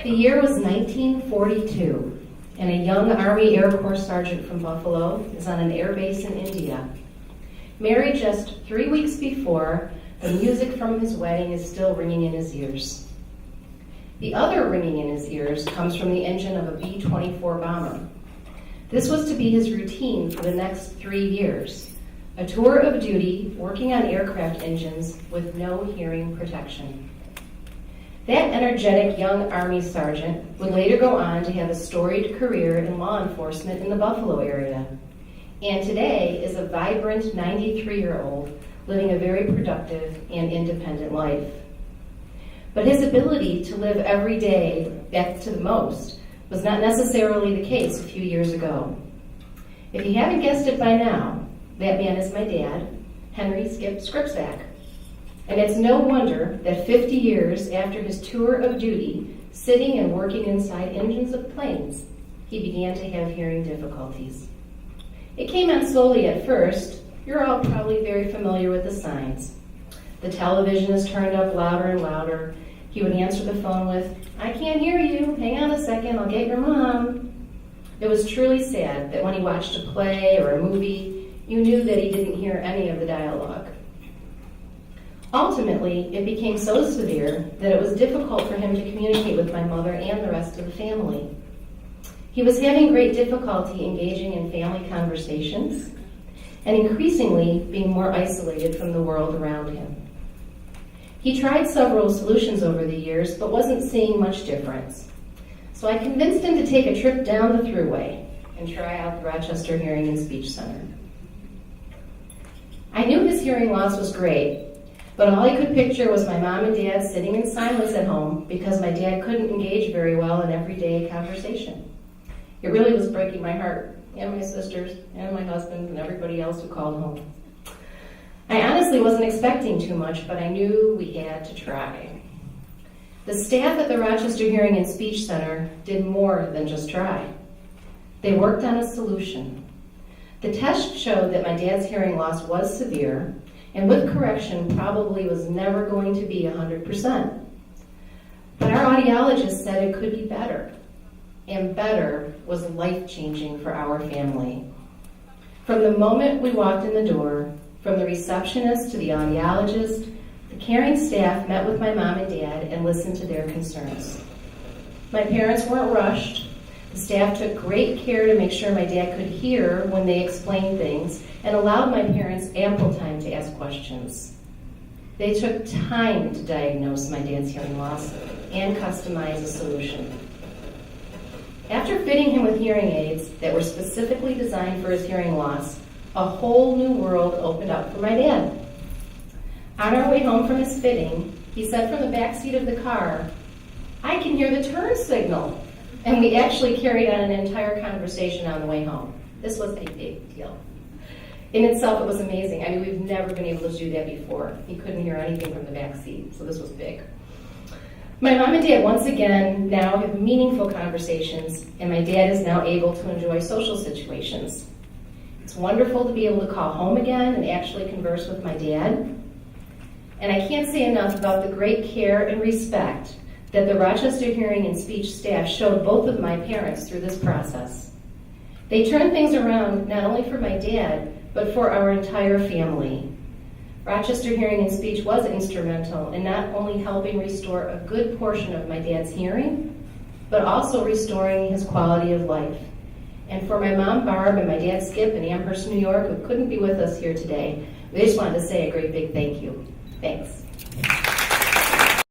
The year was 1942, and a young Army Air Corps sergeant from Buffalo is on an air base in India. Married just 3 weeks before, the music from his wedding is still ringing in his ears. The other ringing in his ears comes from the engine of a B-24 bomber. This was to be his routine for the next 3 years, a tour of duty working on aircraft engines with no hearing protection. That energetic young Army sergeant would later go on to have a storied career in law enforcement in the Buffalo area, and today is a vibrant 93-year-old living a very productive and independent life. But his ability to live every day back to the most was not necessarily the case a few years ago. If you haven't guessed it by now, that man is my dad, Henry Skip Scripsack. And it's no wonder that 50 years after his tour of duty, sitting and working inside engines of planes, he began to have hearing difficulties. It came on slowly at first. You're all probably very familiar with the signs. The television is turned up louder and louder. He would answer the phone with, "I can't hear you, hang on a second, I'll get your mom." It was truly sad that when he watched a play or a movie, you knew that he didn't hear any of the dialogue. Ultimately, it became so severe that it was difficult for him to communicate with my mother and the rest of the family. He was having great difficulty engaging in family conversations and increasingly being more isolated from the world around him. He tried several solutions over the years, but wasn't seeing much difference. So I convinced him to take a trip down the thruway and try out the Rochester Hearing and Speech Center. I knew his hearing loss was great, but all I could picture was my mom and dad sitting in silence at home because my dad couldn't engage very well in everyday conversation. It really was breaking my heart, and my sisters, and my husband, and everybody else who called home. I honestly wasn't expecting too much, but I knew we had to try. The staff at the Rochester Hearing and Speech Center did more than just try. They worked on a solution. The test showed that my dad's hearing loss was severe, and with correction probably was never going to be 100%. But our audiologist said it could be better, and better was life-changing for our family. From the moment we walked in the door, from the receptionist to the audiologist, the caring staff met with my mom and dad and listened to their concerns. My parents weren't rushed. The staff took great care to make sure my dad could hear when they explained things and allowed my parents ample time to ask questions. They took time to diagnose my dad's hearing loss and customize a solution. After fitting him with hearing aids that were specifically designed for his hearing loss, a whole new world opened up for my dad. On our way home from his fitting, he said from the back seat of the car, "I can hear the turn signal." And we actually carried on an entire conversation on the way home. This was a big deal. In itself, it was amazing. I mean, we've never been able to do that before. He couldn't hear anything from the back seat, so this was big. My mom and dad, once again, now have meaningful conversations, and my dad is now able to enjoy social situations. It's wonderful to be able to call home again and actually converse with my dad. And I can't say enough about the great care and respect that the Rochester Hearing and Speech staff showed both of my parents through this process. They turned things around not only for my dad, but for our entire family. Rochester Hearing and Speech was instrumental in not only helping restore a good portion of my dad's hearing, but also restoring his quality of life. And for my mom, Barb, and my dad, Skip, in Amherst, New York, who couldn't be with us here today, we just wanted to say a great big thank you. Thanks.